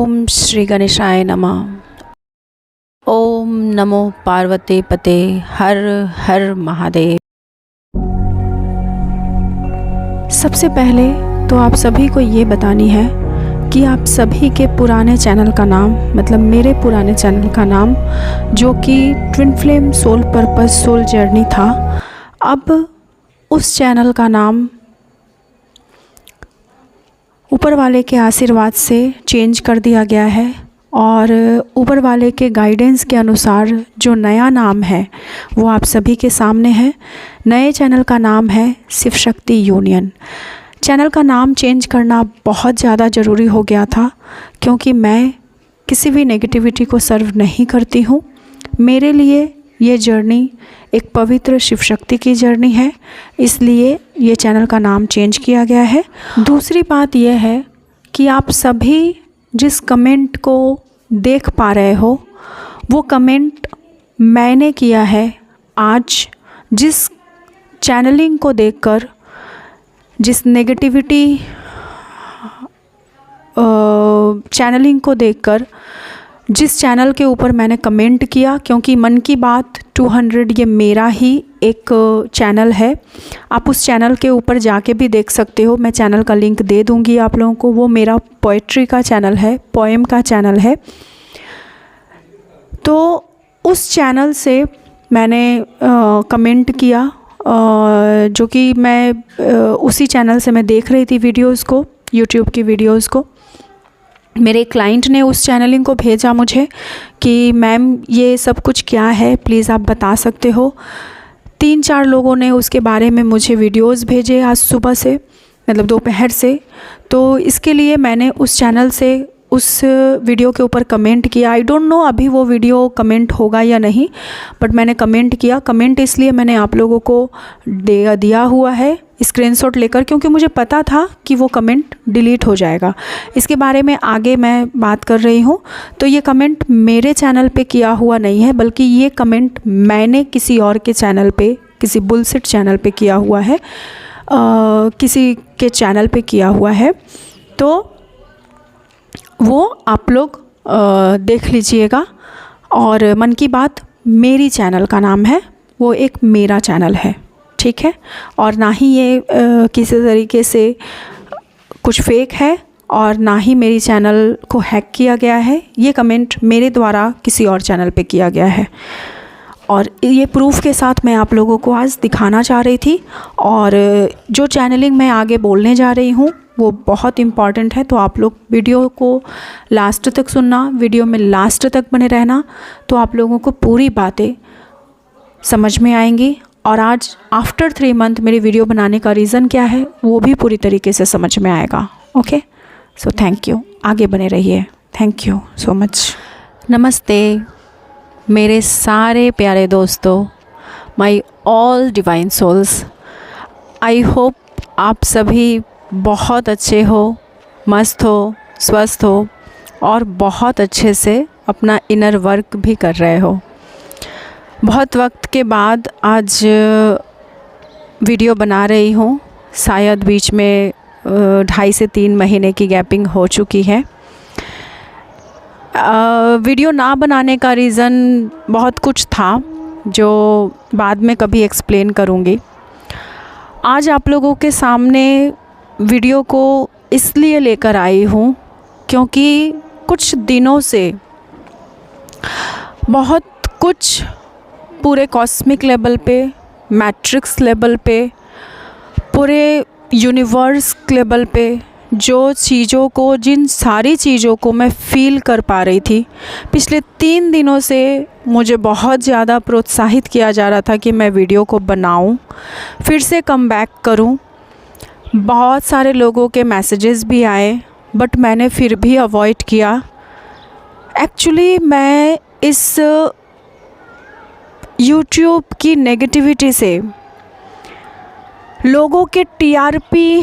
ओम श्री गणेशाय नमः। ओम नमो पार्वती पते हर हर महादेव। सबसे पहले तो आप सभी को ये बतानी है कि आप सभी के पुराने चैनल का नाम, मतलब मेरे पुराने चैनल का नाम जो कि twin flame soul purpose soul journey था, अब उस चैनल का नाम ऊपर वाले के आशीर्वाद से चेंज कर दिया गया है और ऊपर वाले के गाइडेंस के अनुसार जो नया नाम है वो आप सभी के सामने है। नए चैनल का नाम है शिव शक्ति यूनियन। चैनल का नाम चेंज करना बहुत ज़्यादा ज़रूरी हो गया था क्योंकि मैं किसी भी नेगेटिविटी को सर्व नहीं करती हूँ। मेरे लिए ये जर्नी एक पवित्र शिव शक्ति की जर्नी है, इसलिए ये चैनल का नाम चेंज किया गया है। दूसरी बात यह है कि आप सभी जिस कमेंट को देख पा रहे हो वो कमेंट मैंने किया है आज, जिस चैनलिंग को देखकर, जिस नेगेटिविटी चैनलिंग को देखकर जिस चैनल के ऊपर मैंने कमेंट किया, क्योंकि मन की बात 200 ये मेरा ही एक चैनल है। आप उस चैनल के ऊपर जाके भी देख सकते हो, मैं चैनल का लिंक दे दूँगी आप लोगों को। वो मेरा पोएट्री का चैनल है, पोएम का चैनल है। तो उस चैनल से मैंने कमेंट किया जो कि मैं उसी चैनल से मैं देख रही थी वीडियोज़ को, यूट्यूब की वीडियोज़ को। मेरे क्लाइंट ने उस चैनलिंग को भेजा मुझे कि मैम ये सब कुछ क्या है, प्लीज़ आप बता सकते हो। 3-4 लोगों ने उसके बारे में मुझे वीडियोस भेजे आज सुबह से, मतलब दोपहर से। तो इसके लिए मैंने उस चैनल से उस वीडियो के ऊपर कमेंट किया। आई डोंट नो अभी वो वीडियो कमेंट होगा या नहीं, बट मैंने कमेंट किया। कमेंट इसलिए मैंने आप लोगों को दिया हुआ है स्क्रीनशॉट लेकर, क्योंकि मुझे पता था कि वो कमेंट डिलीट हो जाएगा। इसके बारे में आगे मैं बात कर रही हूँ। तो ये कमेंट मेरे चैनल पे किया हुआ नहीं है, बल्कि ये कमेंट मैंने किसी और के चैनल पे, किसी बुलशिट चैनल पे किया हुआ है, किसी के चैनल पे किया हुआ है। तो वो आप लोग देख लीजिएगा। और मन की बात मेरी चैनल का नाम है, वो एक मेरा चैनल है, ठीक है। और ना ही ये किसी तरीके से कुछ फेक है और ना ही मेरी चैनल को हैक किया गया है। ये कमेंट मेरे द्वारा किसी और चैनल पे किया गया है और ये प्रूफ के साथ मैं आप लोगों को आज दिखाना चाह रही थी। और जो चैनलिंग मैं आगे बोलने जा रही हूँ वो बहुत इम्पॉर्टेंट है, तो आप लोग वीडियो को लास्ट तक सुनना, वीडियो में लास्ट तक बने रहना, तो आप लोगों को पूरी बातें समझ में आएंगी। और आज आफ्टर 3 मंथ मेरी वीडियो बनाने का रीज़न क्या है वो भी पूरी तरीके से समझ में आएगा। ओके, सो थैंक यू, आगे बने रहिए। Thank you so much. नमस्ते मेरे सारे प्यारे दोस्तों, my all divine souls. I hope आप सभी बहुत अच्छे हो, मस्त हो, स्वस्थ हो और बहुत अच्छे से अपना इनर वर्क भी कर रहे हो। बहुत वक्त के बाद आज वीडियो बना रही हूँ। शायद बीच में 2.5 से 3 महीने की गैपिंग हो चुकी है। वीडियो ना बनाने का रीज़न बहुत कुछ था जो बाद में कभी एक्सप्लेन करूँगी। आज आप लोगों के सामने वीडियो को इसलिए लेकर आई हूँ क्योंकि कुछ दिनों से बहुत कुछ पूरे कॉस्मिक लेवल पे, मैट्रिक्स लेवल पे, पूरे यूनिवर्स लेवल पे जो चीज़ों को, जिन सारी चीज़ों को मैं फ़ील कर पा रही थी, पिछले 3 दिनों से मुझे बहुत ज़्यादा प्रोत्साहित किया जा रहा था कि मैं वीडियो को बनाऊं, फिर से कम बैक करूं। बहुत सारे लोगों के मैसेजेस भी आए, बट मैंने फिर भी अवॉइड किया। एक्चुअली मैं इस यूट्यूब की नेगेटिविटी से, लोगों के टीआरपी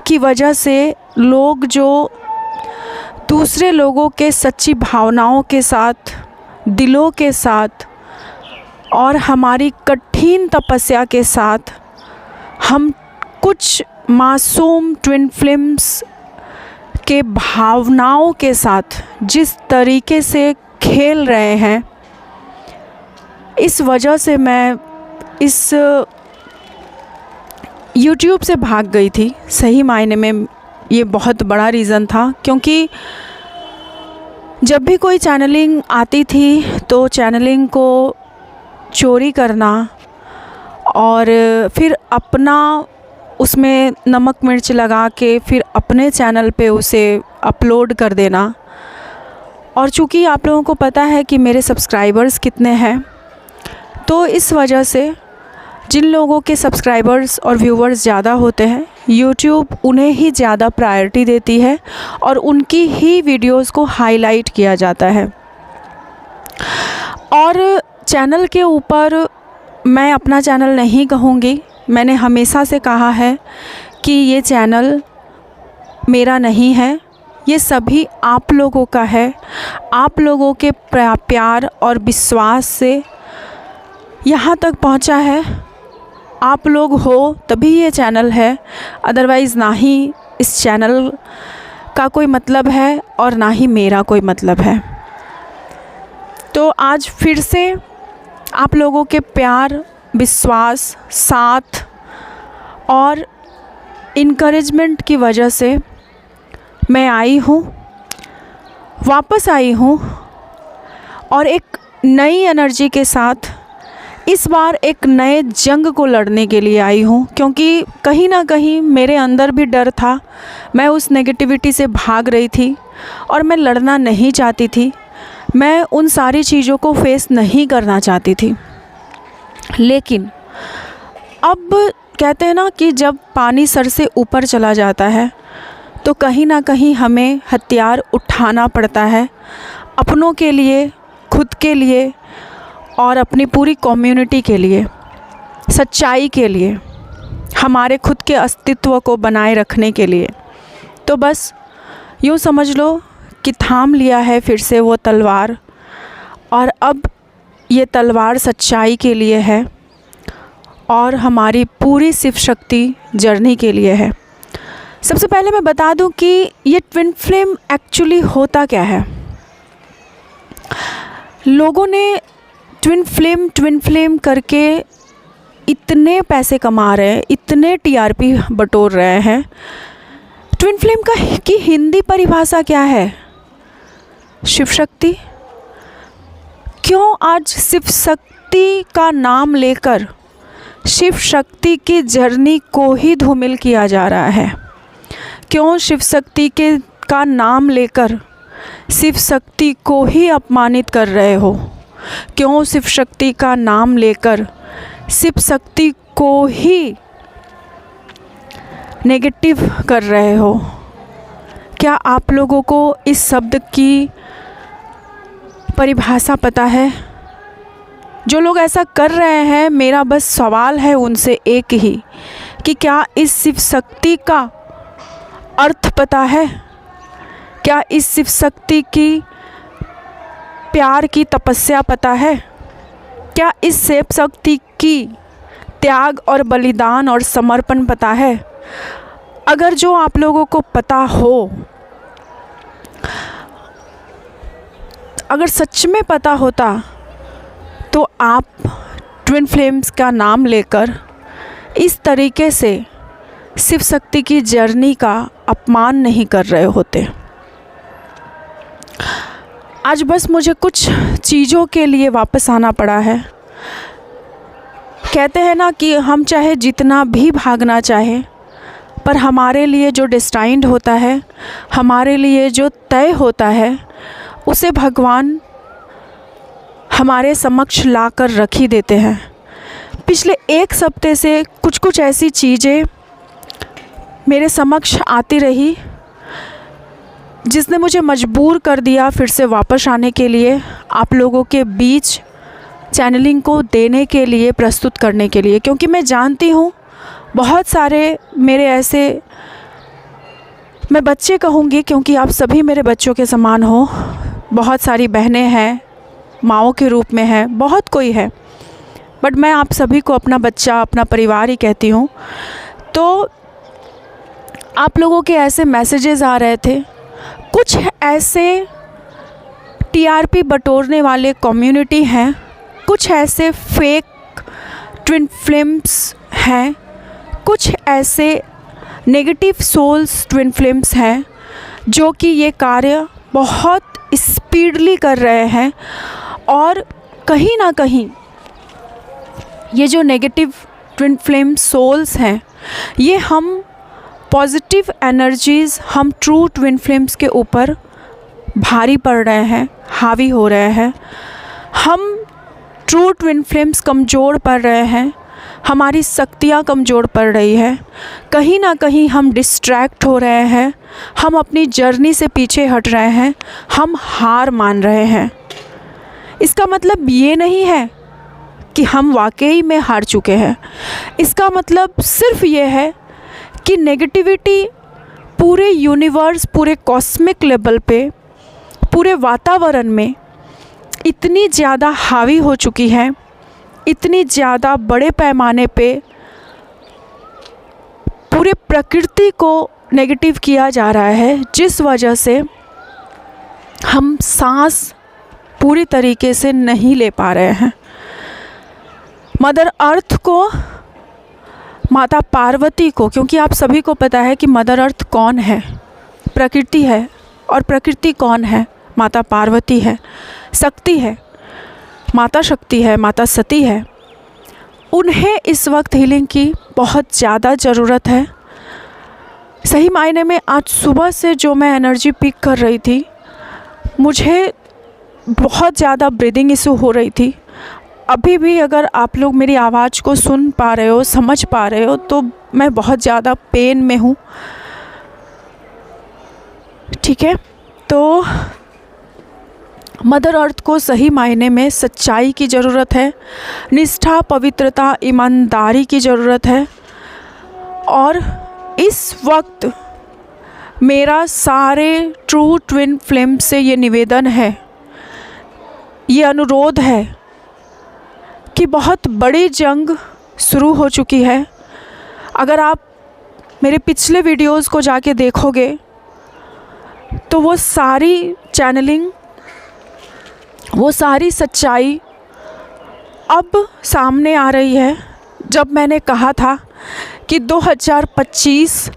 की वजह से, लोग जो दूसरे लोगों के सच्ची भावनाओं के साथ, दिलों के साथ और हमारी कठिन तपस्या के साथ हम कुछ मासूम ट्विन फ्लेम्स के भावनाओं के साथ जिस तरीके से खेल रहे हैं, इस वजह से मैं इस YouTube से भाग गई थी। सही मायने में ये बहुत बड़ा रीज़न था, क्योंकि जब भी कोई चैनलिंग आती थी तो चैनलिंग को चोरी करना और फिर अपना उसमें नमक मिर्च लगा के फिर अपने चैनल पे उसे अपलोड कर देना। और चूँकि आप लोगों को पता है कि मेरे सब्सक्राइबर्स कितने हैं, तो इस वजह से जिन लोगों के सब्सक्राइबर्स और व्यूवर्स ज़्यादा होते हैं, YouTube उन्हें ही ज़्यादा प्रायोरिटी देती है और उनकी ही वीडियोस को हाईलाइट किया जाता है। और चैनल के ऊपर मैं अपना चैनल नहीं कहूँगी। मैंने हमेशा से कहा है कि ये चैनल मेरा नहीं है, ये सभी आप लोगों का है। आप लोगों के प्यार और विश्वास से यहाँ तक पहुँचा है। आप लोग हो तभी ये चैनल है, अदरवाइज़ ना ही इस चैनल का कोई मतलब है और ना ही मेरा कोई मतलब है। तो आज फिर से आप लोगों के प्यार, विश्वास, साथ और इनकरेजमेंट की वजह से मैं आई हूँ, वापस आई हूँ और एक नई एनर्जी के साथ इस बार एक नए जंग को लड़ने के लिए आई हूँ। क्योंकि कहीं ना कहीं मेरे अंदर भी डर था, मैं उस नेगेटिविटी से भाग रही थी और मैं लड़ना नहीं चाहती थी, मैं उन सारी चीज़ों को फेस नहीं करना चाहती थी। लेकिन अब कहते हैं ना कि जब पानी सर से ऊपर चला जाता है तो कहीं ना कहीं हमें हथियार उठाना पड़ता है, अपनों के लिए, खुद के लिए और अपनी पूरी कम्युनिटी के लिए, सच्चाई के लिए, हमारे खुद के अस्तित्व को बनाए रखने के लिए। तो बस यूँ समझ लो कि थाम लिया है फिर से वो तलवार, और अब ये तलवार सच्चाई के लिए है और हमारी पूरी शिव शक्ति जर्नी के लिए है। सबसे पहले मैं बता दूं कि ये ट्विन फ्लेम एक्चुअली होता क्या है। लोगों ने ट्विन फ्लेम करके इतने पैसे कमा रहे हैं, इतने टीआरपी बटोर रहे हैं। ट्विन फ्लेम की हिंदी परिभाषा क्या है? शिव शक्ति। क्यों आज शिव शक्ति का नाम लेकर शिव शक्ति की जर्नी को ही धूमिल किया जा रहा है? क्यों शिव शक्ति का नाम लेकर शिव शक्ति को ही अपमानित कर रहे हो? क्यों शिव शक्ति का नाम लेकर शिव शक्ति को ही नेगेटिव कर रहे हो? क्या आप लोगों को इस शब्द की परिभाषा पता है? जो लोग ऐसा कर रहे हैं, मेरा बस सवाल है उनसे एक ही कि क्या इस शिव शक्ति का अर्थ पता है? क्या इस शिव शक्ति की प्यार की तपस्या पता है? क्या इस शिव शक्ति की त्याग और बलिदान और समर्पण पता है? अगर जो आप लोगों को पता हो, अगर सच में पता होता, तो आप ट्विन फ्लेम्स का नाम लेकर इस तरीके से शिव शक्ति की जर्नी का अपमान नहीं कर रहे होते। आज बस मुझे कुछ चीज़ों के लिए वापस आना पड़ा है। कहते हैं ना कि हम चाहे जितना भी भागना चाहे, पर हमारे लिए जो डिस्टाइंड होता है, हमारे लिए जो तय होता है, उसे भगवान हमारे समक्ष लाकर रख ही देते हैं। पिछले एक हफ्ते से कुछ ऐसी चीज़ें मेरे समक्ष आती रही जिसने मुझे मजबूर कर दिया फिर से वापस आने के लिए, आप लोगों के बीच चैनलिंग को देने के लिए, प्रस्तुत करने के लिए। क्योंकि मैं जानती हूँ बहुत सारे मेरे ऐसे, मैं बच्चे कहूँगी क्योंकि आप सभी मेरे बच्चों के समान हो, बहुत सारी बहनें हैं, माँओं के रूप में हैं, बहुत कोई है, बट मैं आप सभी को अपना बच्चा, अपना परिवार ही कहती हूँ। तो आप लोगों के ऐसे मैसेजेस आ रहे थे कुछ ऐसे टीआरपी बटोरने वाले कम्युनिटी हैं, कुछ ऐसे फेक ट्विन फ्लेम्स हैं, कुछ ऐसे नेगेटिव सोल्स ट्विन फ्लेम्स हैं जो कि ये कार्य बहुत स्पीडली कर रहे हैं। और कहीं ना कहीं ये जो नेगेटिव ट्विन फ्लेम सोल्स हैं, ये हम पॉजिटिव एनर्जीज़, हम ट्रू ट्विन फ्लेम्स के ऊपर भारी पड़ रहे हैं, हावी हो रहे हैं। हम ट्रू ट्विन फ्लेम्स कमज़ोर पड़ रहे हैं, हमारी शक्तियाँ कमज़ोर पड़ रही है। कहीं ना कहीं हम डिस्ट्रैक्ट हो रहे हैं, हम अपनी जर्नी से पीछे हट रहे हैं, हम हार मान रहे हैं। इसका मतलब ये नहीं है कि हम वाकई में हार चुके हैं। इसका मतलब सिर्फ ये है कि नेगेटिविटी पूरे यूनिवर्स, पूरे कॉस्मिक लेवल पे, पूरे वातावरण में इतनी ज़्यादा हावी हो चुकी है, इतनी ज़्यादा बड़े पैमाने पे पूरे प्रकृति को नेगेटिव किया जा रहा है, जिस वजह से हम सांस पूरी तरीके से नहीं ले पा रहे हैं। मदर अर्थ को, माता पार्वती को, क्योंकि आप सभी को पता है कि मदर अर्थ कौन है, प्रकृति है। और प्रकृति कौन है? माता पार्वती है, शक्ति है, माता शक्ति है, माता सती है। उन्हें इस वक्त हीलिंग की बहुत ज़्यादा ज़रूरत है। सही मायने में आज सुबह से जो मैं एनर्जी पिक कर रही थी, मुझे बहुत ज़्यादा ब्रीदिंग इशू हो रही थी। अभी भी अगर आप लोग मेरी आवाज़ को सुन पा रहे हो, समझ पा रहे हो, तो मैं बहुत ज़्यादा पेन में हूँ। ठीक है, तो मदर अर्थ को सही मायने में सच्चाई की ज़रूरत है, निष्ठा, पवित्रता, ईमानदारी की ज़रूरत है। और इस वक्त मेरा सारे ट्रू ट्विन फ्लेम से ये निवेदन है, ये अनुरोध है कि बहुत बड़ी जंग शुरू हो चुकी है। अगर आप मेरे पिछले वीडियोस को जाके देखोगे तो वो सारी चैनलिंग, वो सारी सच्चाई अब सामने आ रही है। जब मैंने कहा था कि 2025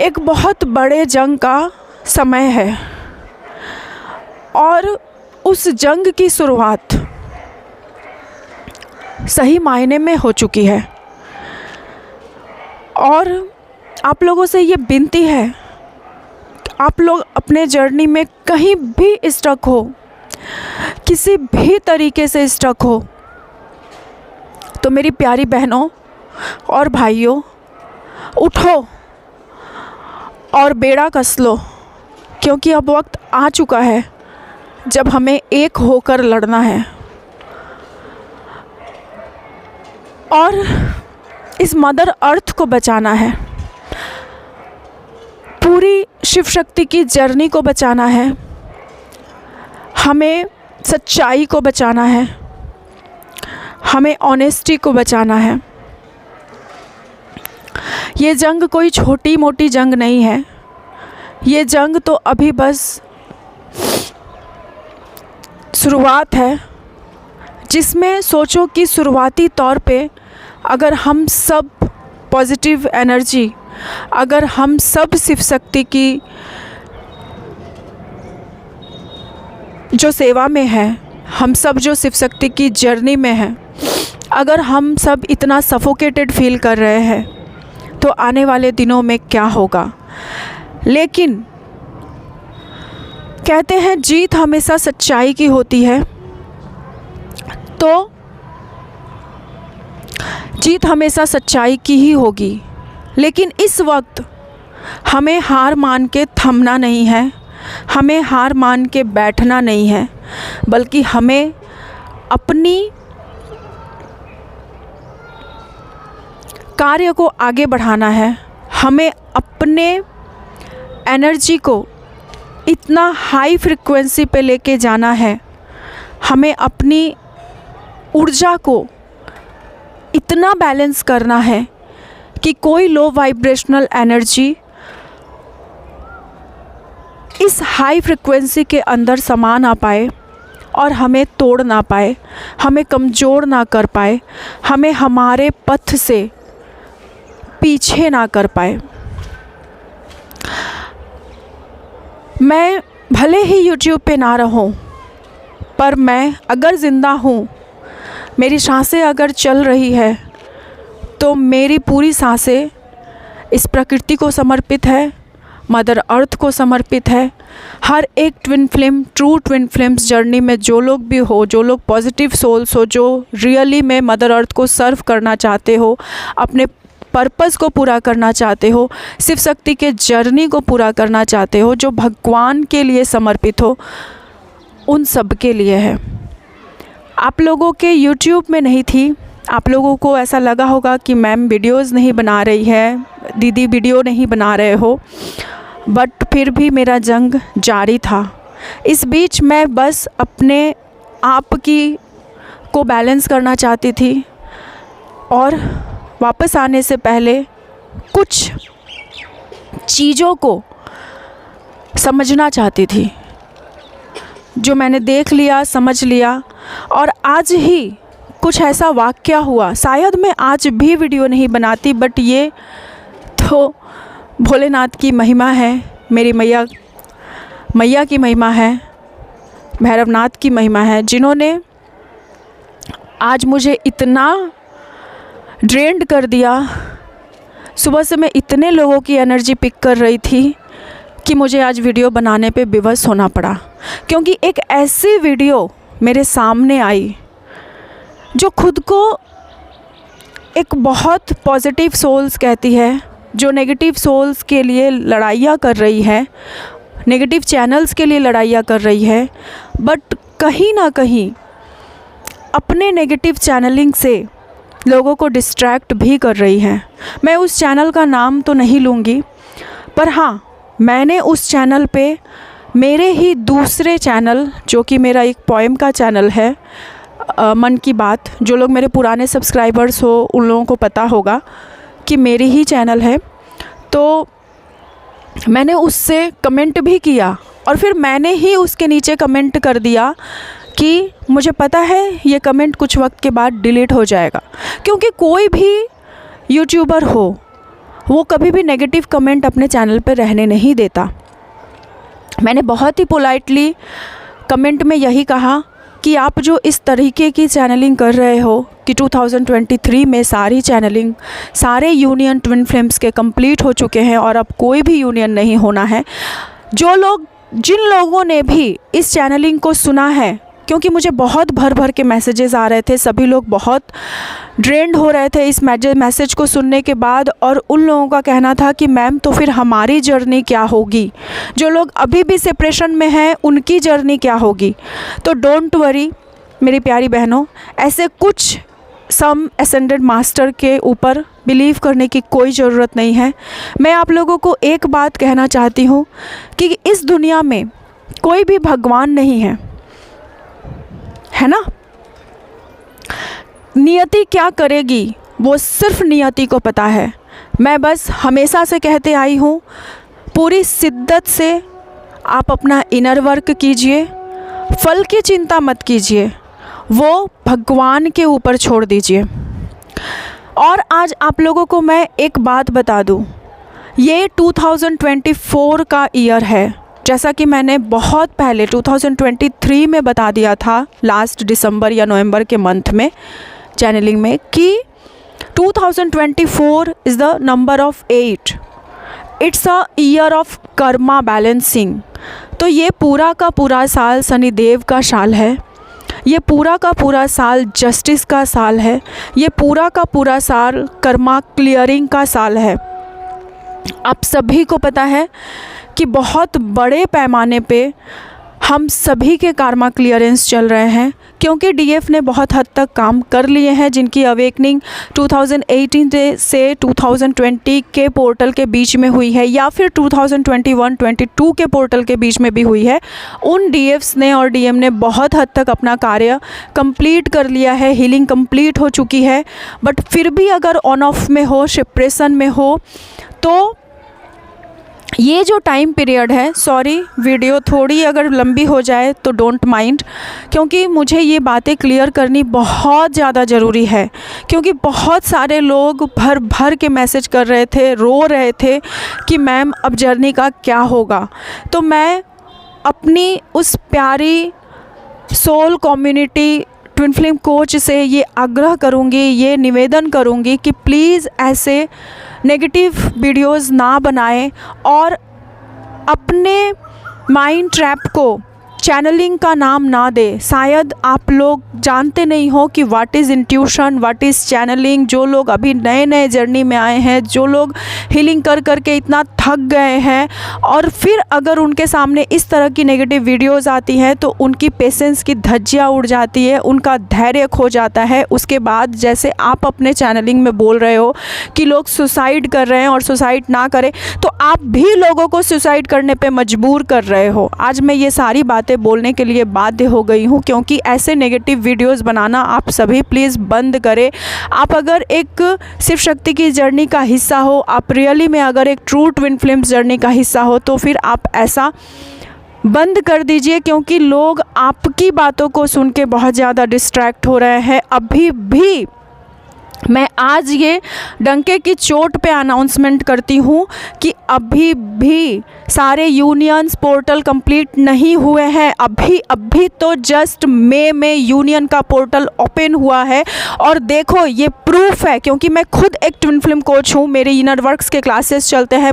एक बहुत बड़े जंग का समय है और उस जंग की शुरुआत सही मायने में हो चुकी है। और आप लोगों से ये विनती है, आप लोग अपने जर्नी में कहीं भी स्टक हो, किसी भी तरीके से स्टक हो, तो मेरी प्यारी बहनों और भाइयों, उठो और बेड़ा कस लो, क्योंकि अब वक्त आ चुका है जब हमें एक होकर लड़ना है। और इस मदर अर्थ को बचाना है, पूरी शिव शक्ति की जर्नी को बचाना है, हमें सच्चाई को बचाना है, हमें ऑनेस्टी को बचाना है। ये जंग कोई छोटी मोटी जंग नहीं है। ये जंग तो अभी बस शुरुआत है, जिसमें सोचो कि शुरुआती तौर पे अगर हम सब पॉजिटिव एनर्जी, अगर हम सब शिव शक्ति की जो सेवा में है, हम सब जो शिव शक्ति की जर्नी में हैं, अगर हम सब इतना सफोकेटेड फील कर रहे हैं, तो आने वाले दिनों में क्या होगा। लेकिन कहते हैं जीत हमेशा सच्चाई की होती है, तो जीत हमेशा सच्चाई की ही होगी। लेकिन इस वक्त हमें हार मान के थमना नहीं है, हमें हार मान के बैठना नहीं है, बल्कि हमें अपनी कार्य को आगे बढ़ाना है। हमें अपने एनर्जी को इतना हाई फ्रिक्वेंसी पे लेके जाना है, हमें अपनी ऊर्जा को इतना बैलेंस करना है कि कोई लो वाइब्रेशनल एनर्जी इस हाई फ्रिक्वेंसी के अंदर समा ना पाए और हमें तोड़ ना पाए, हमें कमज़ोर ना कर पाए, हमें हमारे पथ से पीछे ना कर पाए। मैं भले ही YouTube पे ना रहूं, पर मैं अगर ज़िंदा हूँ, मेरी सांसें अगर चल रही है, तो मेरी पूरी सांसें इस प्रकृति को समर्पित है, मदर अर्थ को समर्पित है। हर एक twin flame, true twin flames journey में जो लोग भी हो, जो लोग पॉजिटिव सोल्स हो, जो रियली में मदर अर्थ को सर्व करना चाहते हो, अपने पर्पस को पूरा करना चाहते हो, शिव शक्ति के जर्नी को पूरा करना चाहते हो, जो भगवान के लिए समर्पित हो, उन सब के लिए है। आप लोगों के YouTube में नहीं थी, आप लोगों को ऐसा लगा होगा कि मैम वीडियोज़ नहीं बना रही है, दीदी वीडियो नहीं बना रहे हो, बट फिर भी मेरा जंग जारी था। इस बीच मैं बस अपने आप की को बैलेंस करना चाहती थी और वापस आने से पहले कुछ चीज़ों को समझना चाहती थी, जो मैंने देख लिया, समझ लिया। और आज ही कुछ ऐसा वाक़या हुआ, शायद मैं आज भी वीडियो नहीं बनाती, बट ये तो भोलेनाथ की महिमा है, मेरी मैया की महिमा है, भैरवनाथ की महिमा है, जिन्होंने आज मुझे इतना ड्रेन्ड कर दिया। सुबह से मैं इतने लोगों की एनर्जी पिक कर रही थी कि मुझे आज वीडियो बनाने पे विवश होना पड़ा, क्योंकि एक ऐसी वीडियो मेरे सामने आई जो खुद को एक बहुत पॉजिटिव सोल्स कहती है, जो नेगेटिव सोल्स के लिए लड़ाइयाँ कर रही है, नेगेटिव चैनल्स के लिए लड़ाइयाँ कर रही है, बट कहीं ना कहीं अपने नेगेटिव चैनलिंग से लोगों को डिस्ट्रैक्ट भी कर रही है। मैं उस चैनल का नाम तो नहीं लूँगी, पर हाँ, मैंने उस चैनल पे मेरे ही दूसरे चैनल, जो कि मेरा एक पोएम का चैनल है, मन की बात, जो लोग मेरे पुराने सब्सक्राइबर्स हो उन लोगों को पता होगा कि मेरी ही चैनल है, तो मैंने उससे कमेंट भी किया और फिर मैंने ही उसके नीचे कमेंट कर दिया कि मुझे पता है ये कमेंट कुछ वक्त के बाद डिलीट हो जाएगा, क्योंकि कोई भी यूट्यूबर हो वो कभी भी नेगेटिव कमेंट अपने चैनल पर रहने नहीं देता। मैंने बहुत ही पोलाइटली कमेंट में यही कहा कि आप जो इस तरीके की चैनलिंग कर रहे हो कि 2023 में सारी चैनलिंग, सारे यूनियन ट्विन फ्लेम्स के कंप्लीट हो चुके हैं और अब कोई भी यूनियन नहीं होना है। जिन लोगों ने भी इस चैनलिंग को सुना है, क्योंकि मुझे बहुत भर के मैसेजेस आ रहे थे, सभी लोग बहुत ड्रेन्ड हो रहे थे इस मैसेज को सुनने के बाद, और उन लोगों का कहना था कि मैम तो फिर हमारी जर्नी क्या होगी, जो लोग अभी भी सेपरेशन में हैं उनकी जर्नी क्या होगी। तो डोंट वरी मेरी प्यारी बहनों, ऐसे कुछ सम असेंडेड मास्टर के ऊपर बिलीव करने की कोई ज़रूरत नहीं है। मैं आप लोगों को एक बात कहना चाहती हूँ कि इस दुनिया में कोई भी भगवान नहीं है ना। नियति क्या करेगी वो सिर्फ नियति को पता है। मैं बस हमेशा से कहते आई हूँ, पूरी शिद्दत से आप अपना इनर वर्क कीजिए, फल की चिंता मत कीजिए, वो भगवान के ऊपर छोड़ दीजिए। और आज आप लोगों को मैं एक बात बता दूँ, ये 2024 का ईयर है, जैसा कि मैंने बहुत पहले 2023 में बता दिया था, लास्ट दिसंबर या नवंबर के मंथ में चैनलिंग में, कि 2024 is the number of 8, it's a year of Karma balancing. तो ये पूरा का पूरा साल शनिदेव का साल है, ये पूरा का पूरा साल जस्टिस का साल है, ये पूरा का पूरा साल कर्मा क्लियरिंग का साल है। आप सभी को पता है कि बहुत बड़े पैमाने पे हम सभी के कार्मा क्लियरेंस चल रहे हैं, क्योंकि डीएफ ने बहुत हद तक काम कर लिए हैं, जिनकी अवेकनिंग 2018 से 2020 के पोर्टल के बीच में हुई है, या फिर 2021-22 के पोर्टल के बीच में भी हुई है। उन डीएफ्स ने और डीएम ने बहुत हद तक अपना कार्य कंप्लीट कर लिया है, हीलिंग कंप्लीट हो चुकी है। बट फिर भी अगर ऑन ऑफ में हो, सेपरेशन में हो, तो ये जो टाइम पीरियड है, सॉरी वीडियो थोड़ी अगर लंबी हो जाए तो डोंट माइंड, क्योंकि मुझे ये बातें क्लियर करनी बहुत ज़्यादा ज़रूरी है। क्योंकि बहुत सारे लोग भर भर के मैसेज कर रहे थे, रो रहे थे कि मैम अब जर्नी का क्या होगा। तो मैं अपनी उस प्यारी soul community twin flame coach से ये आग्रह करूँगी, ये निवेदन करूँगी कि प्लीज़ ऐसे नेगेटिव वीडियोस ना बनाएं और अपने माइंड ट्रैप को चैनलिंग का नाम ना दे। शायद आप लोग जानते नहीं हो कि what is intuition, what is channelling. जो लोग अभी नए नए जर्नी में आए हैं, जो लोग हीलिंग कर कर के इतना थक गए हैं, और फिर अगर उनके सामने इस तरह की नेगेटिव वीडियोस आती हैं तो उनकी पेशेंस की धज्जियाँ उड़ जाती है, उनका धैर्य खो जाता है। उसके बाद जैसे आप अपने चैनलिंग में बोल रहे हो कि लोग सुसाइड कर रहे हैं और सुसाइड ना करें, तो आप भी लोगों को सुसाइड करने पर मजबूर कर रहे हो। आज मैं ये सारी बातें बोलने के लिए बाध्य हो गई हूँ, क्योंकि ऐसे नेगेटिव वीडियोस बनाना आप सभी प्लीज़ बंद करें। आप अगर एक शिव शक्ति की जर्नी का हिस्सा हो, आप रियली में अगर एक ट्रू ट्विन फ्लेम्स जर्नी का हिस्सा हो, तो फिर आप ऐसा बंद कर दीजिए, क्योंकि लोग आपकी बातों को सुन के बहुत ज़्यादा डिस्ट्रैक्ट हो रहे हैं। अभी भी मैं आज ये डंके की चोट पे अनाउंसमेंट करती हूँ कि अभी भी सारे यूनियंस पोर्टल कंप्लीट नहीं हुए हैं। अभी तो जस्ट मई में यूनियन का पोर्टल ओपन हुआ है। और देखो, ये प्रूफ है, क्योंकि मैं खुद एक ट्विन फ्लेम कोच हूँ, मेरे इनर वर्क्स के क्लासेस चलते हैं।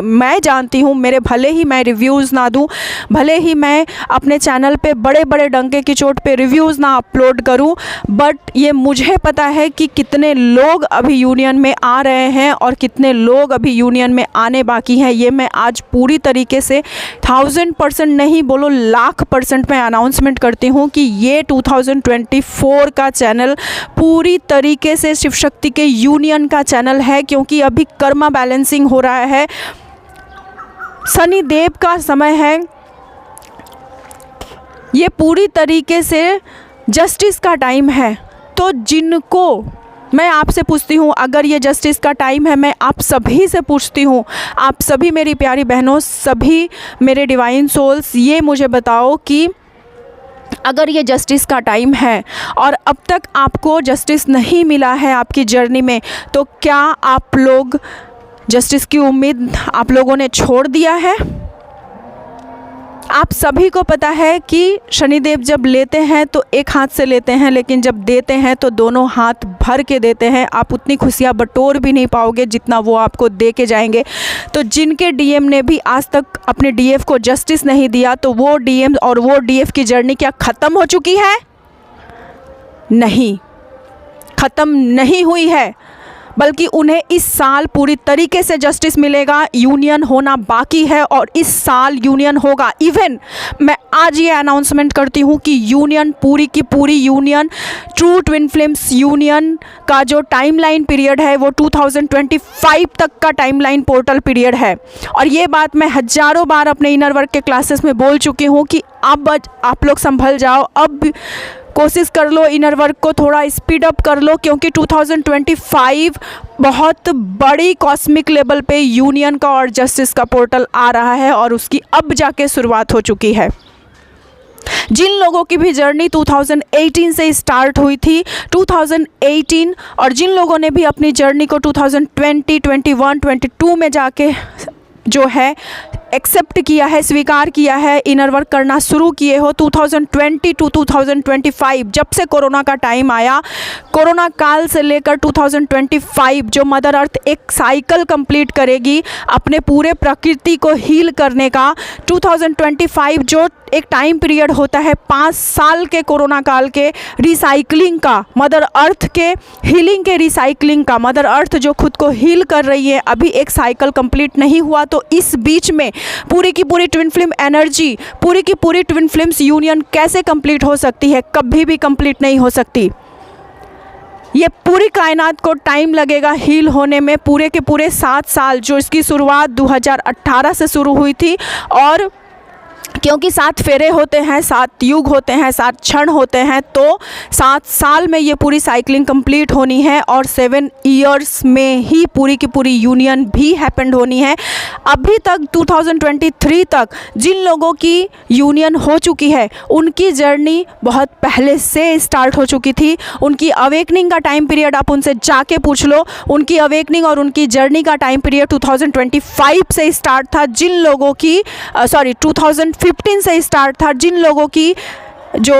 मैं जानती हूँ, मेरे भले ही मैं रिव्यूज़ ना दूँ, भले ही मैं अपने चैनल पे बड़े बड़े डंके की चोट पे रिव्यूज़ ना अपलोड करूँ, बट ये मुझे पता है कि कितने लोग अभी यूनियन में आ रहे हैं और कितने लोग अभी यूनियन में आने बाकी हैं। ये मैं आज पूरी तरीके से 1000% नहीं बोलो 1,00,000% मैं अनाउंसमेंट करती हूँ कि ये 2024 का चैनल पूरी तरीके से शिव शक्ति के यूनियन का चैनल है। क्योंकि अभी कर्मा बैलेंसिंग हो रहा है, शनि देव का समय है, ये पूरी तरीके से जस्टिस का टाइम है। तो जिनको मैं आपसे पूछती हूँ, अगर ये जस्टिस का टाइम है, मैं आप सभी से पूछती हूँ, आप सभी मेरी प्यारी बहनों, सभी मेरे डिवाइन सोल्स, ये मुझे बताओ कि अगर ये जस्टिस का टाइम है और अब तक आपको जस्टिस नहीं मिला है आपकी जर्नी में, तो क्या आप लोग जस्टिस की उम्मीद आप लोगों ने छोड़ दिया है? आप सभी को पता है कि शनिदेव जब लेते हैं तो एक हाथ से लेते हैं, लेकिन जब देते हैं तो दोनों हाथ भर के देते हैं। आप उतनी खुशियाँ बटोर भी नहीं पाओगे जितना वो आपको दे के जाएंगे। तो जिनके डीएम ने भी आज तक अपने डीएफ को जस्टिस नहीं दिया, तो वो डीएम और वो डीएफ की जर्नी क्या ख़त्म हो चुकी है? नहीं, ख़त्म नहीं हुई है, बल्कि उन्हें इस साल पूरी तरीके से जस्टिस मिलेगा। यूनियन होना बाकी है और इस साल यूनियन होगा। इवन मैं आज ये अनाउंसमेंट करती हूँ कि यूनियन, पूरी की पूरी union, true twin flames union का जो टाइमलाइन पीरियड है वो 2025 तक का टाइमलाइन पोर्टल पीरियड है। और ये बात मैं हज़ारों बार अपने इनर वर्क के क्लासेस में बोल चुकी हूँ कि अब आप लोग संभल जाओ, अब कोशिश कर लो, इनर वर्क को थोड़ा स्पीड अप कर लो, क्योंकि 2025 बहुत बड़ी कॉस्मिक लेवल पे यूनियन का और जस्टिस का पोर्टल आ रहा है और उसकी अब जाके शुरुआत हो चुकी है। जिन लोगों की भी जर्नी 2018 से स्टार्ट हुई थी, 2018, और जिन लोगों ने भी अपनी जर्नी को 2020, 21, 22 में जाके जो है एक्सेप्ट किया है, स्वीकार किया है, इनर वर्क करना शुरू किए हो, 2020 टू 2025 जब से कोरोना का टाइम आया, कोरोना काल से लेकर 2025 जो मदर अर्थ एक साइकिल कंप्लीट करेगी अपने पूरे प्रकृति को हील करने का, 2025 जो एक टाइम पीरियड होता है 5 साल के कोरोना काल के रिसाइकलिंग का, मदर अर्थ के हीलिंग के रिसाइकलिंग का, मदर अर्थ जो खुद को हील कर रही है, अभी एक साइकिल कंप्लीट नहीं हुआ। तो इस बीच में पूरी की पूरी ट्विन फ्लेम एनर्जी, पूरी की पूरी ट्विन फ्लेम्स यूनियन कैसे कंप्लीट हो सकती है? कभी भी कंप्लीट नहीं हो सकती। ये पूरी कायनात को टाइम लगेगा हील होने में, पूरे के पूरे 7 साल, जो इसकी शुरुआत 2018 से शुरू हुई थी और क्योंकि 7 फेरे होते हैं, 7 युग होते हैं, 7 क्षण होते हैं, तो 7 साल में ये पूरी साइकिलिंग कंप्लीट होनी है और 7 ईयर्स में ही पूरी की पूरी यूनियन भी हैपेंड होनी है। अभी तक 2023 तक जिन लोगों की यूनियन हो चुकी है उनकी जर्नी बहुत पहले से स्टार्ट हो चुकी थी। उनकी अवेकनिंग का टाइम पीरियड आप उनसे जाके पूछ लो, उनकी अवेकनिंग और उनकी जर्नी का टाइम पीरियड 2025 से स्टार्ट था। जिन लोगों की 2015 से स्टार्ट था। जिन लोगों की जो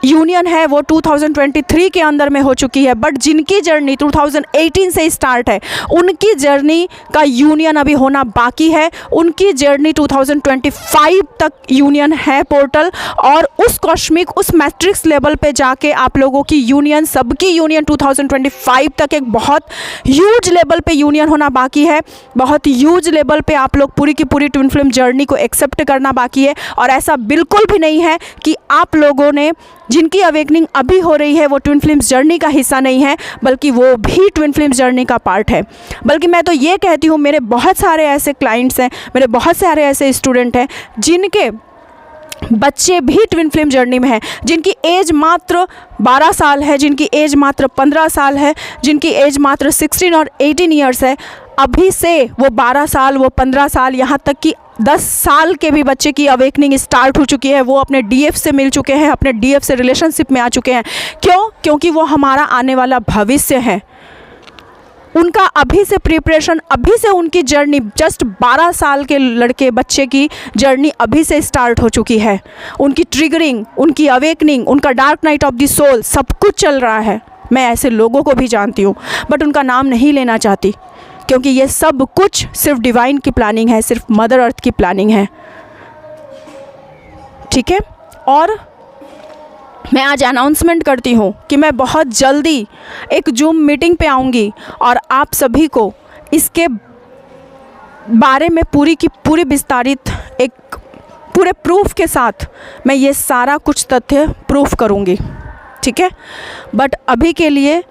यूनियन है वो 2023 के अंदर में हो चुकी है, बट जिनकी जर्नी 2018 से स्टार्ट है उनकी जर्नी का यूनियन अभी होना बाकी है। उनकी जर्नी 2025 तक यूनियन है पोर्टल, और उस कॉस्मिक उस मैट्रिक्स लेवल पे जाके आप लोगों की यूनियन, सबकी यूनियन 2025 तक एक बहुत ह्यूज लेवल पे यूनियन होना बाकी है। बहुत ह्यूज लेवल पे आप लोग पूरी की पूरी ट्विन फ्लेम जर्नी को एक्सेप्ट करना बाकी है। और ऐसा बिल्कुल भी नहीं है कि आप लोगों ने जिनकी अवेकनिंग अभी हो रही है वो ट्विन फ्लेम्स जर्नी का हिस्सा नहीं है, बल्कि वो भी ट्विन फ्लेम्स जर्नी का पार्ट है। बल्कि मैं तो ये कहती हूँ, मेरे बहुत सारे ऐसे क्लाइंट्स हैं, मेरे बहुत सारे ऐसे स्टूडेंट हैं जिनके बच्चे भी ट्विन फ्लेम जर्नी में हैं, जिनकी एज मात्र 12 साल है, जिनकी एज मात्र 15 साल है, जिनकी एज मात्र 16 और 18 ईयर्स है। अभी से वो 12 साल, वो 15 साल, यहाँ तक कि 10 साल के भी बच्चे की अवेकनिंग स्टार्ट हो चुकी है। वो अपने डीएफ से मिल चुके हैं, अपने डीएफ से रिलेशनशिप में आ चुके हैं। क्यों? क्योंकि वो हमारा आने वाला भविष्य है। उनका अभी से प्रिपरेशन, अभी से उनकी जर्नी, जस्ट 12 साल के लड़के बच्चे की जर्नी अभी से स्टार्ट हो चुकी है। उनकी ट्रिगरिंग, उनकी अवेकनिंग, उनका dark night of the soul सब कुछ चल रहा है। मैं ऐसे लोगों को भी जानती हूँ, बट उनका नाम नहीं लेना चाहती, क्योंकि ये सब कुछ सिर्फ डिवाइन की प्लानिंग है, सिर्फ मदर अर्थ की प्लानिंग है। ठीक है? और मैं आज अनाउंसमेंट करती हूँ कि मैं बहुत जल्दी एक जूम मीटिंग पे आऊँगी और आप सभी को इसके बारे में पूरी की पूरी विस्तारित एक पूरे प्रूफ के साथ मैं ये सारा कुछ तथ्य प्रूफ करूँगी। ठीक है? बट अभी के लिए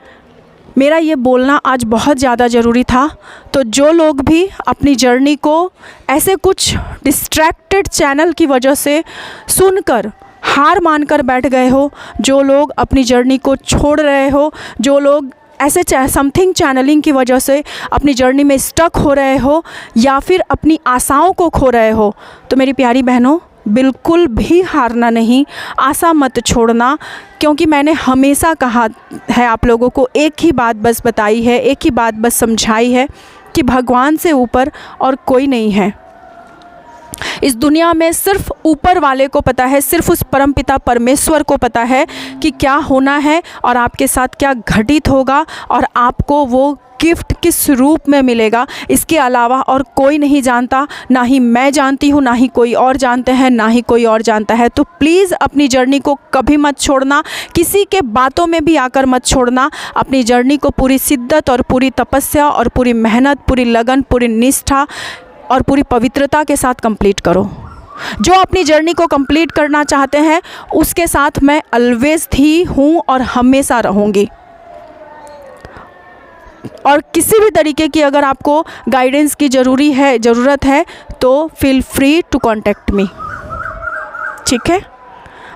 मेरा ये बोलना आज बहुत ज़्यादा ज़रूरी था। तो जो लोग भी अपनी जर्नी को ऐसे कुछ डिस्ट्रैक्टेड चैनल की वजह से सुनकर हार मानकर बैठ गए हो, जो लोग अपनी जर्नी को छोड़ रहे हो, जो लोग ऐसे समथिंग चैनलिंग की वजह से अपनी जर्नी में स्टक हो रहे हो या फिर अपनी आशाओं को खो रहे हो, तो मेरी प्यारी बहनों, बिल्कुल भी हारना नहीं, आशा मत छोड़ना। क्योंकि मैंने हमेशा कहा है आप लोगों को, एक ही बात बस बताई है, एक ही बात बस समझाई है कि भगवान से ऊपर और कोई नहीं है। इस दुनिया में सिर्फ ऊपर वाले को पता है, सिर्फ उस परमपिता परमेश्वर को पता है कि क्या होना है और आपके साथ क्या घटित होगा और आपको वो गिफ्ट किस रूप में मिलेगा। इसके अलावा और कोई नहीं जानता, ना ही मैं जानती हूँ, ना ही कोई और जानते हैं, ना ही कोई और जानता है। तो प्लीज़ अपनी जर्नी को कभी मत छोड़ना, किसी के बातों में भी आकर मत छोड़ना। अपनी जर्नी को पूरी शिद्दत और पूरी तपस्या और पूरी मेहनत, पूरी लगन, पूरी निष्ठा और पूरी पवित्रता के साथ कंप्लीट करो। जो अपनी जर्नी को कंप्लीट करना चाहते हैं उसके साथ मैं ऑलवेज थी, हूँ और हमेशा रहूँगी। और किसी भी तरीके की अगर आपको गाइडेंस की ज़रूरत है तो feel free to contact me. ठीक है?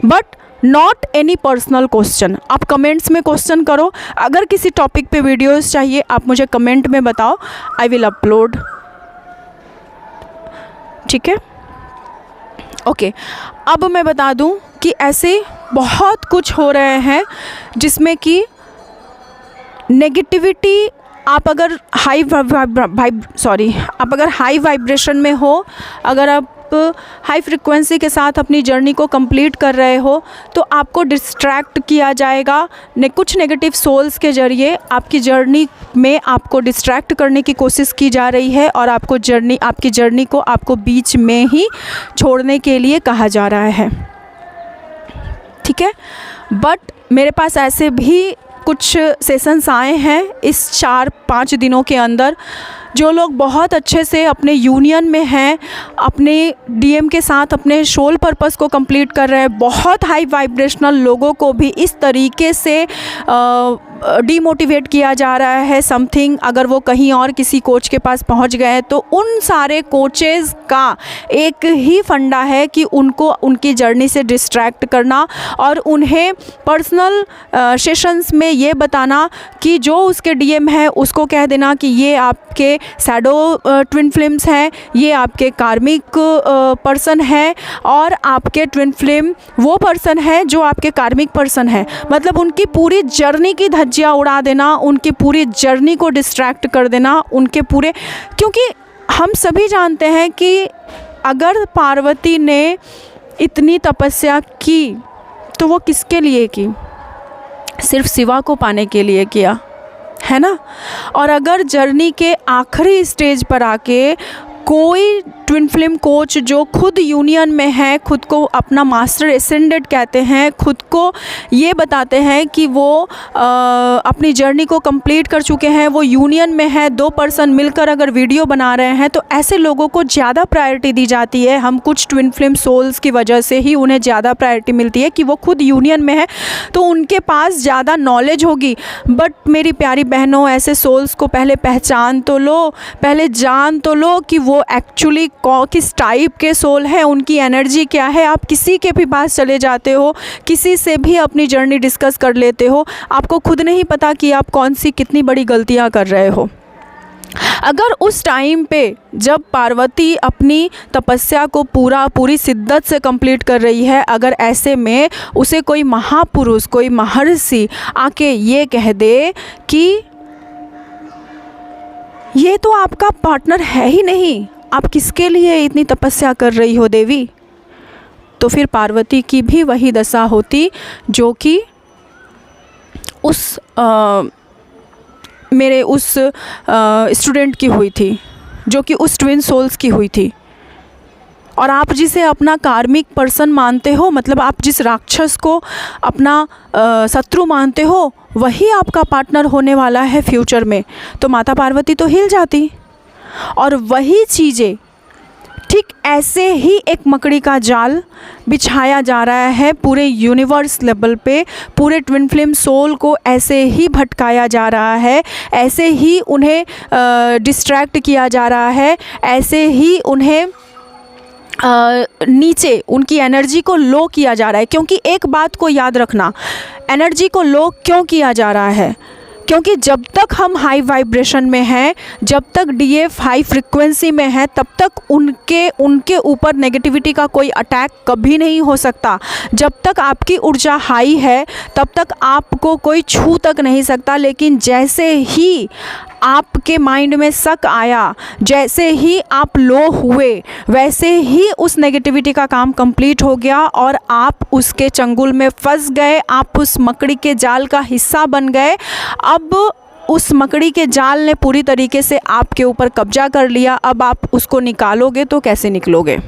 But not any personal question. आप कमेंट्स में क्वेश्चन करो। अगर किसी टॉपिक पे वीडियोस चाहिए आप मुझे कमेंट में बताओ, आई विल अपलोड। ठीक है? ओके, अब मैं बता दूं कि ऐसे बहुत कुछ हो रहे हैं जिसमें कि नेगेटिविटी, आप अगर हाई वाइब्रेशन में हो, अगर आप हाई फ्रिक्वेंसी के साथ अपनी जर्नी को कंप्लीट कर रहे हो, तो आपको डिस्ट्रैक्ट किया जाएगा। कुछ नेगेटिव सोल्स के ज़रिए आपकी जर्नी में आपको डिस्ट्रैक्ट करने की कोशिश की जा रही है और आपकी जर्नी को आपको बीच में ही छोड़ने के लिए कहा जा रहा है। ठीक है? बट मेरे पास ऐसे भी कुछ सेशंस आए हैं इस 4-5 दिनों के अंदर, जो लोग बहुत अच्छे से अपने यूनियन में हैं, अपने डीएम के साथ अपने सोल पर्पस को कंप्लीट कर रहे हैं। बहुत हाई वाइब्रेशनल लोगों को भी इस तरीके से डीमोटिवेट किया जा रहा है समथिंग, अगर वो कहीं और किसी कोच के पास पहुंच गए हैं, तो उन सारे कोचेज़ का एक ही फंडा है कि उनको उनकी जर्नी से डिस्ट्रैक्ट करना और उन्हें पर्सनल सेशंस में ये बताना कि जो उसके डीएम है उसको कह देना कि ये आपके शैडो ट्विन फ्लेम्स हैं, ये आपके कार्मिक पर्सन है और आपके ट्विन फ्लेम वो पर्सन है जो आपके कार्मिक पर्सन है। मतलब उनकी पूरी जर्नी की धज्जियाँ उड़ा देना, उनकी पूरी जर्नी को डिस्ट्रैक्ट कर देना, उनके पूरे, क्योंकि हम सभी जानते हैं कि अगर पार्वती ने इतनी तपस्या की तो वो किसके लिए की? सिर्फ शिवा को पाने के लिए किया, है ना। और अगर जर्नी के आखिरी स्टेज पर आके कोई ट्विन फ्लेम कोच जो खुद यूनियन में है, खुद को अपना मास्टर एसेंडेड कहते हैं, खुद को ये बताते हैं कि वो अपनी जर्नी को कंप्लीट कर चुके हैं, वो यूनियन में है, 2 पर्सन मिलकर अगर वीडियो बना रहे हैं, तो ऐसे लोगों को ज़्यादा प्रायोरिटी दी जाती है। हम कुछ ट्विन फ्लेम सोल्स की वजह से ही उन्हें ज़्यादा प्रायोरिटी मिलती है कि वो खुद यूनियन में है तो उनके पास ज़्यादा नॉलेज होगी। बट मेरी प्यारी बहनों, ऐसे सोल्स को पहले पहचान तो लो, पहले जान तो लो कि वो एक्चुअली किस टाइप के सोल है, उनकी एनर्जी क्या है। आप किसी के भी पास चले जाते हो, किसी से भी अपनी जर्नी डिस्कस कर लेते हो, आपको खुद नहीं पता कि आप कौन सी कितनी बड़ी गलतियां कर रहे हो। अगर उस टाइम पे जब पार्वती अपनी तपस्या को पूरी शिद्दत से कंप्लीट कर रही है, अगर ऐसे में उसे कोई महापुरुष, कोई महर्षि आके ये कह दे कि ये तो आपका पार्टनर है ही नहीं, आप किसके लिए इतनी तपस्या कर रही हो देवी, तो फिर पार्वती की भी वही दशा होती जो कि मेरे उस स्टूडेंट की हुई थी, जो कि उस ट्विन सोल्स की हुई थी। और आप जिसे अपना कार्मिक पर्सन मानते हो, मतलब आप जिस राक्षस को अपना शत्रु मानते हो, वही आपका पार्टनर होने वाला है फ्यूचर में। तो माता पार्वती तो हिल जाती। और वही चीज़ें ठीक ऐसे ही एक मकड़ी का जाल बिछाया जा रहा है पूरे यूनिवर्स लेवल पे। पूरे ट्विन फ्लेम सोल को ऐसे ही भटकाया जा रहा है, ऐसे ही उन्हें डिस्ट्रैक्ट किया जा रहा है, ऐसे ही उन्हें नीचे उनकी एनर्जी को लो किया जा रहा है। क्योंकि एक बात को याद रखना, एनर्जी को लो क्यों किया जा रहा है? क्योंकि जब तक हम हाई वाइब्रेशन में हैं, जब तक डीएफ हाई फ्रिक्वेंसी में है, तब तक उनके ऊपर नेगेटिविटी का कोई अटैक कभी नहीं हो सकता। जब तक आपकी ऊर्जा हाई है तब तक आपको कोई छू तक नहीं सकता। लेकिन जैसे ही आपके माइंड में शक आया, जैसे ही आप लो हुए, वैसे ही उस नेगेटिविटी का काम कंप्लीट हो गया और आप उसके चंगुल में फंस गए, आप उस मकड़ी के जाल का हिस्सा बन गए। अब उस मकड़ी के जाल ने पूरी तरीके से आपके ऊपर कब्जा कर लिया। अब आप उसको निकालोगे तो कैसे निकलोगे?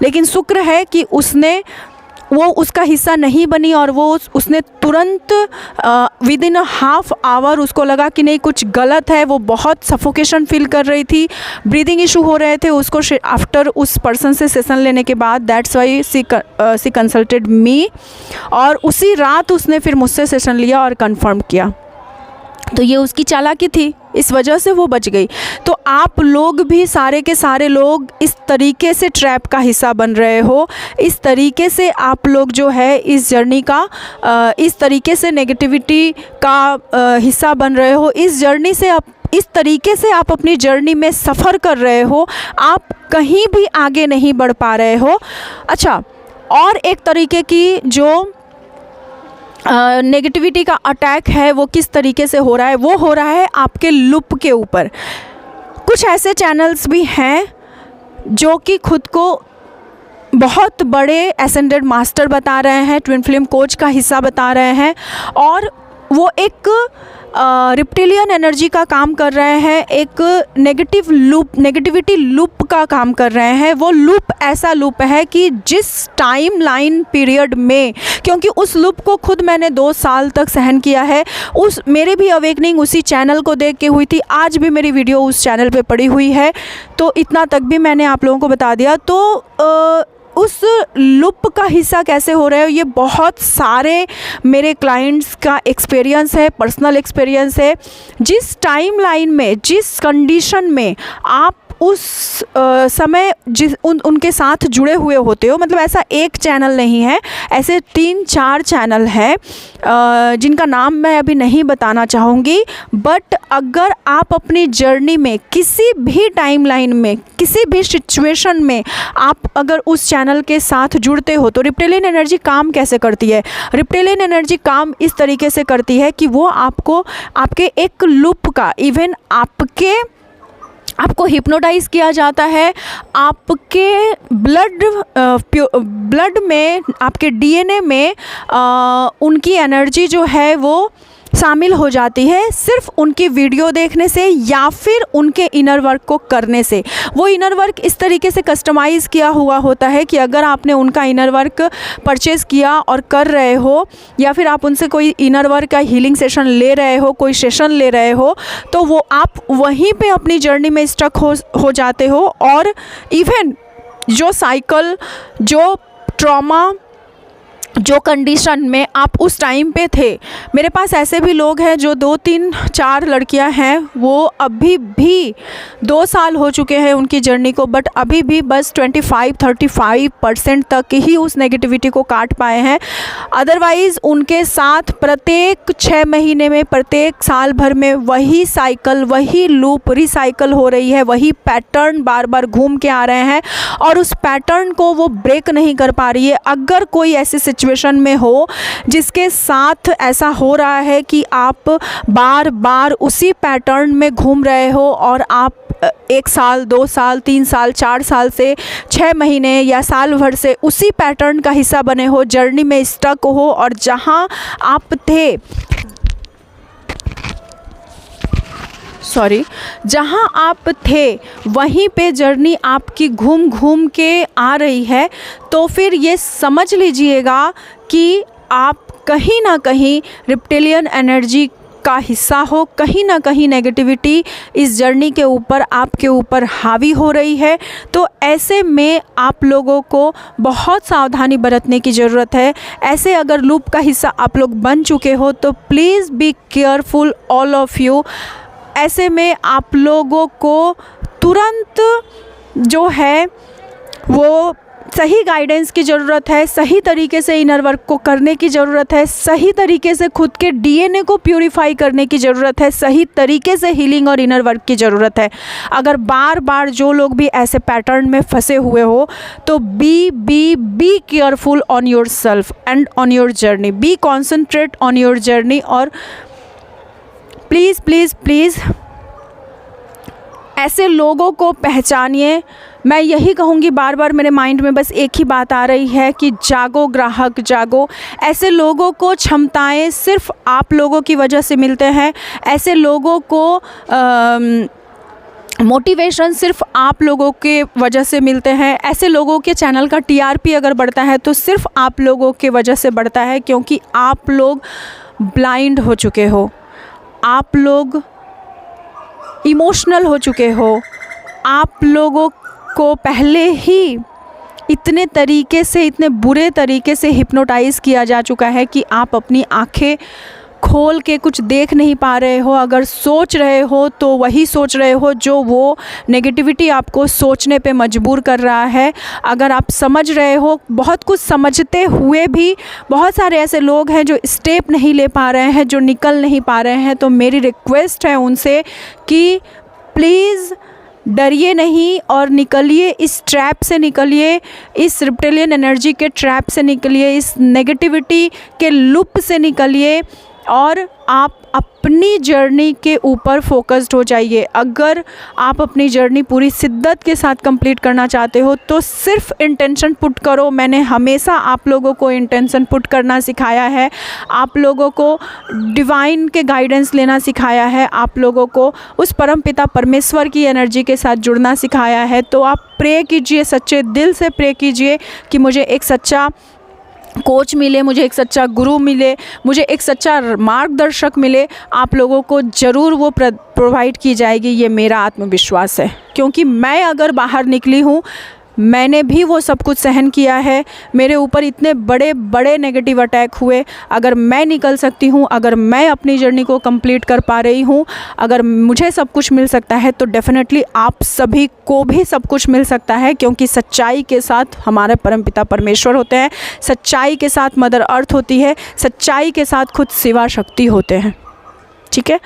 लेकिन शुक्र है कि वो उसका हिस्सा नहीं बनी और उसने तुरंत विद इन हाफ आवर उसको लगा कि नहीं कुछ गलत है। वो बहुत सफोकेशन फील कर रही थी, ब्रीदिंग इशू हो रहे थे उसको आफ्टर उस पर्सन से सेशन लेने के बाद। दैट्स वाई सी कंसल्टेड मी, और उसी रात उसने फिर मुझसे सेशन लिया और कंफर्म किया। तो ये उसकी चालाकी थी, इस वजह से वो बच गई। तो आप लोग भी सारे के सारे लोग इस तरीके से ट्रैप का हिस्सा बन रहे हो, इस तरीके से आप लोग जो है इस जर्नी का इस तरीके से नेगेटिविटी का हिस्सा बन रहे हो। इस जर्नी से इस तरीके से आप अपनी जर्नी में सफ़र कर रहे हो, आप कहीं भी आगे नहीं बढ़ पा रहे हो। अच्छा, और एक तरीके की जो नेगेटिविटी का अटैक है वो किस तरीके से हो रहा है? वो हो रहा है आपके लूप के ऊपर। कुछ ऐसे चैनल्स भी हैं जो कि खुद को बहुत बड़े एसेंडेड मास्टर बता रहे हैं, ट्विन फ्लेम कोच का हिस्सा बता रहे हैं, और वो एक रिप्टिलियन एनर्जी का काम कर रहे हैं, एक नेगेटिविटी लूप का काम कर रहे हैं। वो लूप ऐसा लूप है कि जिस टाइम लाइन पीरियड में, क्योंकि उस लूप को खुद मैंने 2 साल तक सहन किया है, मेरी भी अवेकनिंग उसी चैनल को देख के हुई थी। आज भी मेरी वीडियो उस चैनल पे पड़ी हुई है, तो इतना तक भी मैंने आप लोगों को बता दिया। तो उस लूप का हिस्सा कैसे हो रहे हो, ये बहुत सारे मेरे क्लाइंट्स का एक्सपीरियंस है, पर्सनल एक्सपीरियंस है। जिस टाइमलाइन में, जिस कंडीशन में आप उस समय उनके साथ जुड़े हुए होते हो, मतलब ऐसा एक चैनल नहीं है, ऐसे 3-4 चैनल हैं जिनका नाम मैं अभी नहीं बताना चाहूँगी। बट अगर आप अपनी जर्नी में किसी भी टाइमलाइन में, किसी भी सिचुएशन में आप अगर उस चैनल के साथ जुड़ते हो, तो रिप्टेलियन एनर्जी काम कैसे करती है? रिप्टेलियन एनर्जी काम इस तरीके से करती है कि वो आपको आपके एक लूप का, इवन आपको हिप्नोटाइज़ किया जाता है, आपके ब्लड में, आपके डीएनए में उनकी एनर्जी जो है वो शामिल हो जाती है सिर्फ उनकी वीडियो देखने से या फिर उनके इनर वर्क को करने से। वो इनर वर्क इस तरीके से कस्टमाइज़ किया हुआ होता है कि अगर आपने उनका इनर वर्क परचेज़ किया और कर रहे हो, या फिर आप उनसे कोई इनर वर्क का हीलिंग सेशन ले रहे हो, कोई सेशन ले रहे हो, तो वो आप वहीं पे अपनी जर्नी में स्टक हो जाते हो। और इवन जो साइकिल, जो ट्रॉमा, जो कंडीशन में आप उस टाइम पे थे, मेरे पास ऐसे भी लोग हैं जो 2-3-4 लड़कियां हैं, वो अभी भी 2 साल हो चुके हैं उनकी जर्नी को, बट अभी भी बस 25-35% तक ही उस नेगेटिविटी को काट पाए हैं। अदरवाइज़ उनके साथ प्रत्येक 6 महीने में, प्रत्येक साल भर में वही साइकिल, वही लूप रिसाइकल हो रही है, वही पैटर्न बार बार घूम के आ रहे हैं और उस पैटर्न को वो ब्रेक नहीं कर पा रही है। अगर कोई ऐसी सिचुएशन में हो जिसके साथ ऐसा हो रहा है कि आप बार बार उसी पैटर्न में घूम रहे हो और आप 1 साल, 2 साल, 3 साल, 4 साल से 6 महीने या साल भर से उसी पैटर्न का हिस्सा बने हो, जर्नी में स्टक हो और जहां आप थे, जहाँ आप थे वहीं पे जर्नी आपकी घूम घूम के आ रही है, तो फिर ये समझ लीजिएगा कि आप कहीं ना कहीं रिप्टेलियन एनर्जी का हिस्सा हो, कहीं ना कहीं नेगेटिविटी इस जर्नी के ऊपर, आपके ऊपर हावी हो रही है। तो ऐसे में आप लोगों को बहुत सावधानी बरतने की ज़रूरत है। ऐसे अगर लूप का हिस्सा आप लोग बन चुके हो तो please be careful all of you. ऐसे में आप लोगों को तुरंत जो है वो सही गाइडेंस की ज़रूरत है, सही तरीके से इनर वर्क को करने की ज़रूरत है, सही तरीके से खुद के डीएनए को प्यूरिफाई करने की ज़रूरत है, सही तरीके से हीलिंग और इनर वर्क की ज़रूरत है। अगर बार बार जो लोग भी ऐसे पैटर्न में फंसे हुए हो तो be careful on yourself and on your journey, be concentrate on your journey. और प्लीज़ प्लीज़ प्लीज़ ऐसे लोगों को पहचानिए। मैं यही कहूँगी, बार बार मेरे माइंड में बस एक ही बात आ रही है कि जागो ग्राहक जागो। ऐसे लोगों को क्षमताएं सिर्फ आप लोगों की वजह से मिलते हैं, ऐसे लोगों को मोटिवेशन सिर्फ आप लोगों के वजह से मिलते हैं, ऐसे लोगों के चैनल का टीआरपी अगर बढ़ता है तो सिर्फ आप लोगों के वजह से बढ़ता है, क्योंकि आप लोग ब्लाइंड हो चुके हो, आप लोग इमोशनल हो चुके हो, आप लोगों को पहले ही इतने तरीके से, इतने बुरे तरीके से हिप्नोटाइज़ किया जा चुका है कि आप अपनी आंखें खोल के कुछ देख नहीं पा रहे हो। अगर सोच रहे हो तो वही सोच रहे हो जो वो नेगेटिविटी आपको सोचने पे मजबूर कर रहा है। अगर आप समझ रहे हो, बहुत कुछ समझते हुए भी बहुत सारे ऐसे लोग हैं जो स्टेप नहीं ले पा रहे हैं, जो निकल नहीं पा रहे हैं, तो मेरी रिक्वेस्ट है उनसे कि प्लीज़ डरिए नहीं और निकलिए, इस ट्रैप से निकलिए, इस रिप्टेलियन एनर्जी के ट्रैप से निकलिए, इस नेगेटिविटी के लूप से निकलिए और आप अपनी जर्नी के ऊपर फोकस्ड हो जाइए। अगर आप अपनी जर्नी पूरी शिद्दत के साथ कंप्लीट करना चाहते हो तो सिर्फ इंटेंशन पुट करो। मैंने हमेशा आप लोगों को इंटेंशन पुट करना सिखाया है, आप लोगों को डिवाइन के गाइडेंस लेना सिखाया है, आप लोगों को उस परमपिता परमेश्वर की एनर्जी के साथ जुड़ना सिखाया है। तो आप प्रे कीजिए, सच्चे दिल से प्रे कीजिए कि मुझे एक सच्चा कोच मिले, मुझे एक सच्चा गुरु मिले, मुझे एक सच्चा मार्गदर्शक मिले। आप लोगों को ज़रूर वो प्रोवाइड की जाएगी, ये मेरा आत्मविश्वास है। क्योंकि मैं अगर बाहर निकली हूँ मैंने भी वो सब कुछ सहन किया है, मेरे ऊपर इतने बड़े बड़े नेगेटिव अटैक हुए। अगर मैं निकल सकती हूँ, अगर मैं अपनी जर्नी को कंप्लीट कर पा रही हूँ, अगर मुझे सब कुछ मिल सकता है तो डेफ़िनेटली आप सभी को भी सब कुछ मिल सकता है, क्योंकि सच्चाई के साथ हमारे परमपिता परमेश्वर होते हैं, सच्चाई के साथ मदर अर्थ होती है, सच्चाई के साथ खुद शिवा शक्ति होते हैं। ठीक है,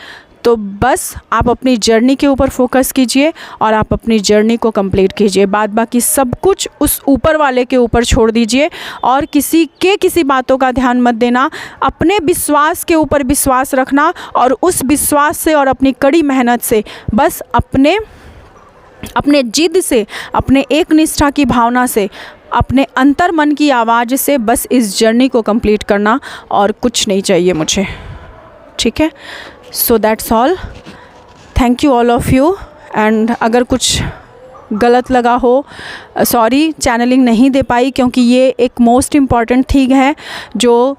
तो बस आप अपनी जर्नी के ऊपर फोकस कीजिए और आप अपनी जर्नी को कंप्लीट कीजिए। बाद बाकी सब कुछ उस ऊपर वाले के ऊपर छोड़ दीजिए और किसी बातों का ध्यान मत देना। अपने विश्वास के ऊपर विश्वास रखना और उस विश्वास से और अपनी कड़ी मेहनत से बस अपने जिद से, अपने एक निष्ठा की भावना से, अपने अंतर मन की आवाज़ से बस इस जर्नी को कंप्लीट करना, और कुछ नहीं चाहिए मुझे। ठीक है, so that's all. Thank you all of you. And अगर कुछ गलत लगा हो, सॉरी, चैनलिंग नहीं दे पाई, क्योंकि ये एक मोस्ट इम्पॉर्टेंट थिंग है जो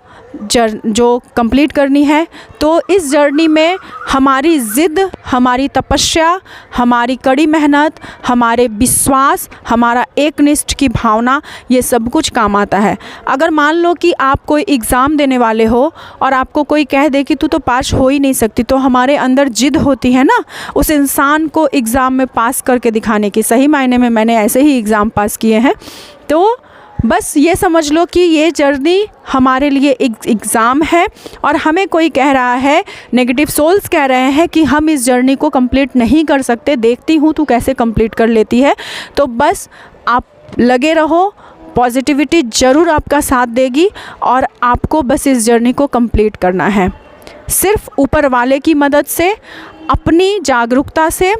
कंप्लीट करनी है। तो इस जर्नी में हमारी ज़िद, हमारी तपस्या, हमारी कड़ी मेहनत, हमारे विश्वास, हमारा एकनिष्ठ की भावना, ये सब कुछ काम आता है। अगर मान लो कि आप कोई एग्ज़ाम देने वाले हो और आपको कोई कह दे कि तू तो पास हो ही नहीं सकती, तो हमारे अंदर ज़िद होती है ना उस इंसान को एग्ज़ाम में पास करके दिखाने की। सही मायने में मैंने ऐसे ही एग्ज़ाम पास किए हैं। तो बस ये समझ लो कि ये जर्नी हमारे लिए एक एग्ज़ाम है और हमें कोई कह रहा है, नेगेटिव सोल्स कह रहे हैं कि हम इस जर्नी को कंप्लीट नहीं कर सकते, देखती हूँ तू कैसे कंप्लीट कर लेती है। तो बस आप लगे रहो, पॉजिटिविटी ज़रूर आपका साथ देगी और आपको बस इस जर्नी को कंप्लीट करना है। सिर्फ ऊपर वाले की मदद से, अपनी जागरूकता से,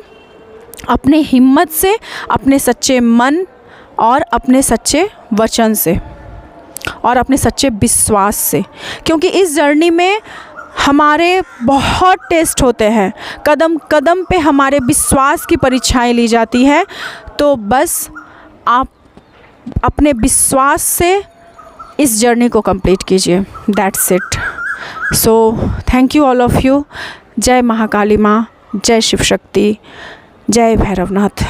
अपनी हिम्मत से, अपने सच्चे मन और अपने सच्चे वचन से और अपने सच्चे विश्वास से। क्योंकि इस जर्नी में हमारे बहुत टेस्ट होते हैं, कदम कदम पे हमारे विश्वास की परीक्षाएं ली जाती है। तो बस आप अपने विश्वास से इस जर्नी को कंप्लीट कीजिए। That's it. So thank you all of you. जय महाकाली माँ, जय शिव शक्ति, जय भैरवनाथ।